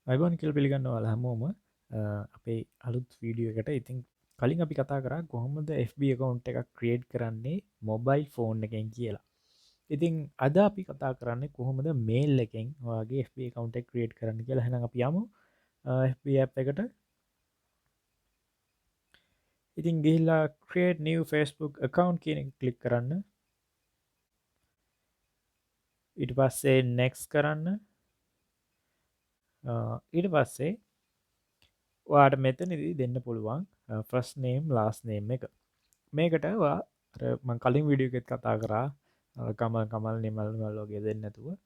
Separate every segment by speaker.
Speaker 1: අයිබෝන් කියල පිළිගන්නවල හැමෝම අපේ අලුත් වීඩියෝ එකට ඉතින් කලින් අපි කතා කර කොහොමද FB කකවන්් එකක් ක්‍රියේට් කරන්නේ මොබයිල් ෆෝන් එකෙන් කියලා ඉතින් අද අපි කතා කරන්න කොහොමද මේල් එකෙන් වගේ FB කවන්් එක ක්‍රියේට් කරන්න කියලා හැන අපි යමු FB එකට ඉතින් ගිහිල්ලා ක්‍රේට් නිව ෆස්බුක් account කියන කලික් කරන්න ඊට පස්සේ නෙක්ස් කරන්න ඊට පස්සේ වාට මෙතනදී දෙන්න පුළුවන් ෆස් නේම් ලාස් නේම් එක මේකටවා මං කලින් විඩිය එකෙත් කතා කරා කමල් නිමල් මල්ලෝගේ දෙන්නතුව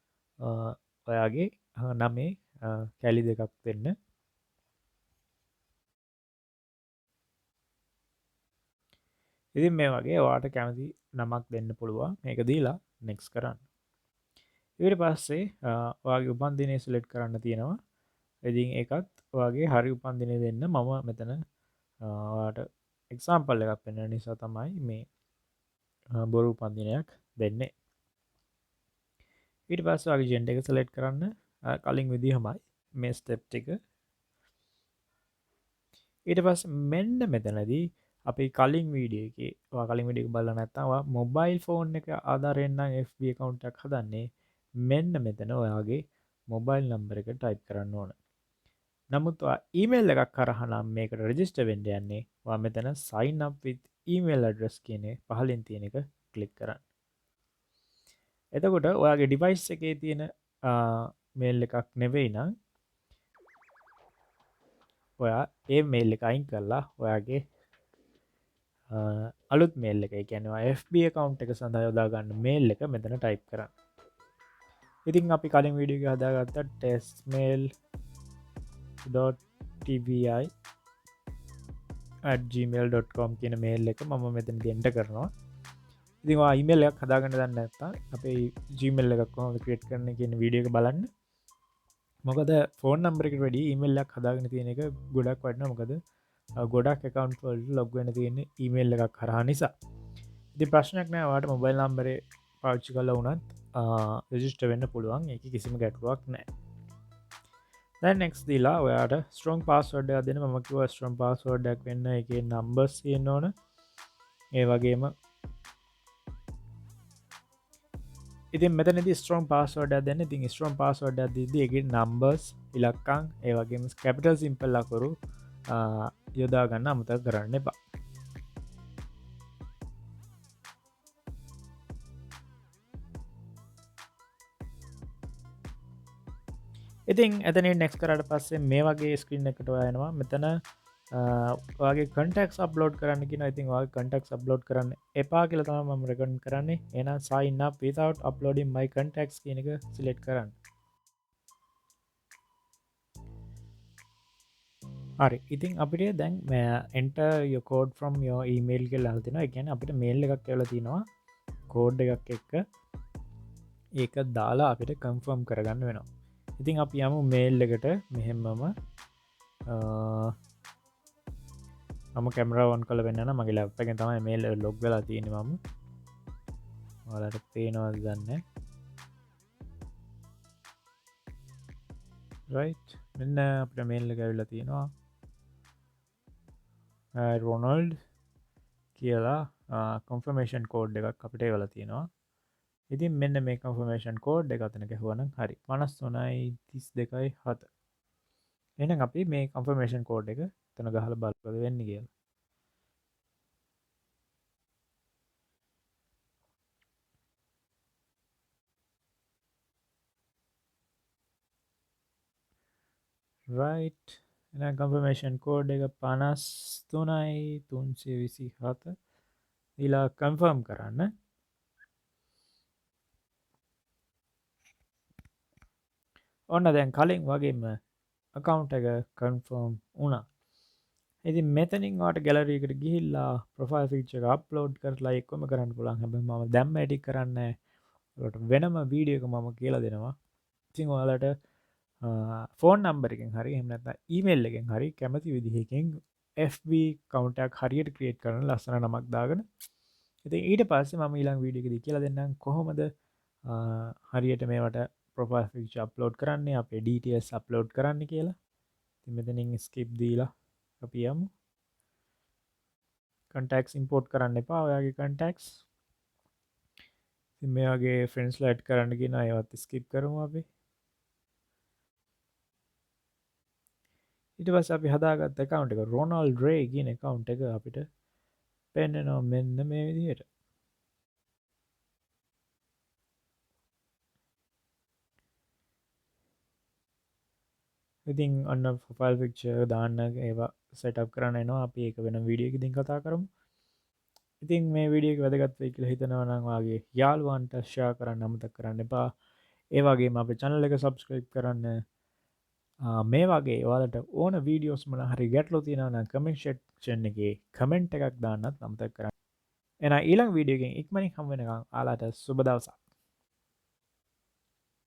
Speaker 1: ඔයාගේ නමේ කැලි දෙකක් දෙන්න ඉතින් මේ වගේ වාට කැමති නමක් දෙන්න පුළුවන් මේක දීලා නෙක්ස් කරන්න ඊට පස්සේ වගේ උපන්දිනය සිලෙට් කරන්න තියෙනවා ඉතින් එකත් වගේ හරි උපන්දිනය දෙන්න මම මෙතන වාට එක්සාම්පල් එකක් පෙන්න්න නිසා තමයි මේ බොරු උපන්දිනයක් දෙන්නේ ඊට පස් වගේ ජෙන්ඩ එක සලෙට් කරන්න කලින් විදි හමයි මේ ස්ටෙප් එක ඊට පස් මෙන්ඩ මෙතනදී අපි කලින් වීඩිය එක කලින් විඩික් බල නැත්තවා මොබයිල් ෆෝන් එක ආධරෙන්න්න FB කවුන්ටක් හදන්නේ මෙන්න මෙතන ඔයාගේ මොබයිල් නම්බර එක ටයිප් කරන්න ඕන නමුත් ඊමේල් එකක් කරහනම් මේකට රජිස්ට වෙන්ඩ යන්නේ වා මෙතන සයින් අප්විත් ඊමේල් අඩ්‍රස් කියනෙ පහලින් තියෙන එක කලික් කරන්න එතකොට ඔයාගේ ඩිවයිස් එකේ තියෙන මේල් එකක් නෙවෙයි නම් ඔයා ඒ මේල් එක අයින් කරලා ඔයාගේ අලුත් මේල් එක කියනවා FB කවුන්් එක සඳහා යොදාගන්න මේල් එක මෙතන ටයිප් කරන්න ඉතින් අපි කලින් විඩිය හදාගත්ත testmail.tvi@gmail.com කියන මේල් එක මම මෙතන ගෙන්ට කරනවා ඉතිවා ඉමල් එකක් හදාගන්න දන්න ඇත්තා අපේ ජීමල් එකක් කොහොම ක්‍රේට් කරන කියන වීඩිය එක බලන්න මොකද ෆෝන් නම්බරක වැඩි ඉමල්ලක් හදාගෙන තියෙන එක ගොඩක් වටන මොකද ගොඩක් එකකවන්් ලොග්වෙන තියෙන ඊමේල් එකක් කරා නිසා ඉති ප්‍රශ්නයක් නෑවාට මොබයිල් නම්බරේ පාච්චි කල වනත් රජිස්ට වෙන්න පුළුවන් එක කිසිම ගැටුවක් නෑ දැනෙක්ස් දීලා ඔයාට ස්ට්‍රෝන් පස්සවඩ අදන මකිව ස්ට්‍රම් පස්සවඩක් වෙන්න එක නම්බස් තියෙන්න්න ඕන ඒ වගේම ඉතින් මෙතනති ස්ට්‍රෝම් පස්සවඩ දෙන්න ඉතින් ස්ට්‍රෝම් පස්සවඩ දීගේ නම්බර්ස් ඉලක්කං ඒවගේම කැපිටල් සිම්පල් ලකුරු යොදා ගන්න අමත කරන්න එපා ඉතින් ඇතන නෙක්ස් කරට පස්සේ මේ වගේ ස්ක්‍රීන් එකට යනවා මෙතන වගේ කටක් අප්ලෝඩ් කරන්න කියෙන ඉතින් වගේ කටක් අප්ලෝඩ් කරන්න එපා කියලතම ම රකන් කරන්නේ එන සයින්න පිතවට අප්ලෝඩින් මයි කටක්ස් කියනක සිලෙට් කරන්න හරි ඉතින් අපිට දැන් එන්ට යකෝඩ් ෆ්‍රම් යෝ ඊමේල් කෙල් අල්තින එකැන අපිට මේල් එකක් කියල තිනවා කෝඩ් එකක් එක්ක ඒක දාලා අපිට කම්ෆර්ම් කරගන්න වෙනවා ඉතින් අප යමු මේල් එකට මෙහෙම්මම මම කැමරවන් කල වෙන්න මගේ ලැප්පගෙන් තමයි මේල් ලොග් වෙලා තියෙන මම වලට පේනවද දන්න රයි් මෙන්න අපට මේල්ල ඇවිල්ල තියෙනවා රොනල්ඩ් කියලා කොන්ෆර්මේෂන් කෝඩ් එකක් අපිට වල තියෙනවා ඉතින් මෙන්න මේ කන්ෆර්මේෂන් කෝඩ් එක අතන ගැහුවන හරි 53.32.7 එන අපි මේ කන්ෆර්මේෂන් කෝඩ් එක තන ගහල බලපද වෙන්න කියල රයිට් එන කන්ෆර්මේෂන් කෝඩ් එක 53.327 ඊලා කන්ෆර්ම් කරන්න ඔන්න දැන් කලින් වගේම account එක කන්ෆර්ම් වුණා ඉති මෙතනින් වාට ගැලරීකට ගිහිල්ලා ප්‍රොෆයිල් ෆිච් එක අප්ලෝඩ් කරලා එක්කොම කරන්න පුළන් හැබ ම දැම්ම ඇඩි කරන්න වෙනම වීඩියක මම කියලා දෙනවා ඉතිං ඔයාලට ෆෝන් නම්බරකින් හරි එමනත ඊමේල් එකෙන් හරි කැමති විදිහකින් FB කවුන්ටක් හරියට ක්‍රියේට් කරන ලස්සන නමක් දාගෙන ඉති ඊට පස්සේ ම ඊලාං වීඩියකද කියලා දෙන්නම් කොහොමද හරියට මේවට ප්‍රොෆයිල් පික්චර් අප්ලෝඩ් කරන්නේ අපේ ඩීටේල්ස් අප්ලෝඩ් කරන්න කියලා. ඉතින් මෙතනින් ස්කිප් දීලා අපි යමු. contacts import කරන්න එපා ඔයාගේ contacts. ඉතින් මේ වගේ friendsලා add කරන්න කියනවා ඒවත් skip කරමු අපි. ඊට පස්සේ අපි හදාගත්ත account එක Ronald Ray කියන account එක අපිට පෙන්නනවා මෙන්න මේ විදිහට. ඉතින් අන්න ප්‍රොෆයිල් පික්චර් දාන්න ඒවා සෙටප් කරන්න එනවා. අපි ඒක වෙන වීඩියෝ එකකින් කතා කරමු. ඉතින් මේ වීඩියෝ එක වැදගත් වෙයි කියලා හිතනවා නම් ඔයාගේ යාළුවන්ට ෂෙයා කරන්න අමතක කරන්න එපා. ඒ වගේම අපේ channel එක subscribe කරන්න. මේ වගේ ඔයාලට ඕන වීඩියෝස් මොන හරි ගැටලු තියෙනවා නම් comment section එකේ comment එකක් දාන්නත් අමතක කරන්න. එහෙනම් ඊළඟ වීඩියෝ එකකින් ඉක්මනින් හමු වෙනකන් ඔයාලට සුබ දවසක්.